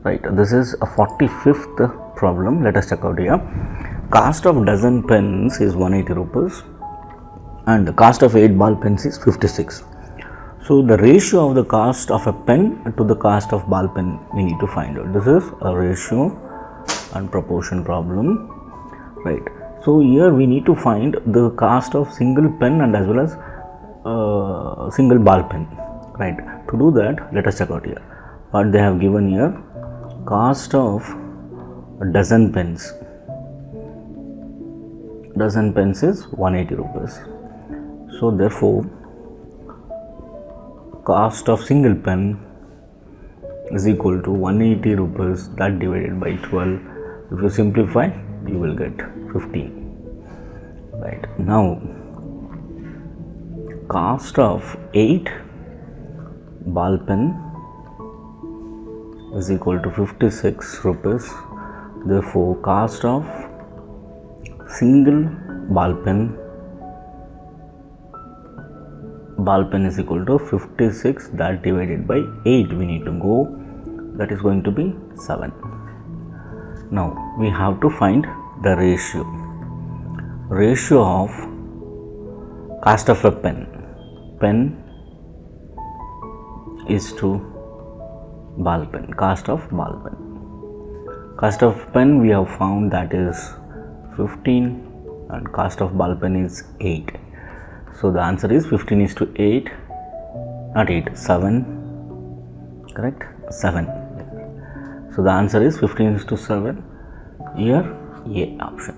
right? This is a 45th problem. Let us check out here. Cost of dozen pens is 180 rupees and the cost of 8 ball pens is 56. So the ratio of the cost of a pen to the cost of ball pen we need to find out. This is a ratio and proportion problem, right? So here we need to find the cost of single pen and as well as single ball pen, right? To do that, let us check out here what they have given here. Cost of a dozen pens. Dozen pens is 180 rupees. So therefore, cost of single pen is equal to 180 rupees that divided by 12. If you simplify, you will get 15. Right. Now, cost of 8 ball pen is equal to 56 rupees. Therefore, cost of single ball pen is equal to 56 that divided by 8 we need to go, that is going to be 7. Now we have to find the ratio of cost of a pen is to ball pen, cost of ball pen. Cost of pen we have found that is 15 and cost of ball pen is 8. So the answer is 15 is to 8, not 8, 7, correct? 7. So the answer is 15 is to 7, here A option.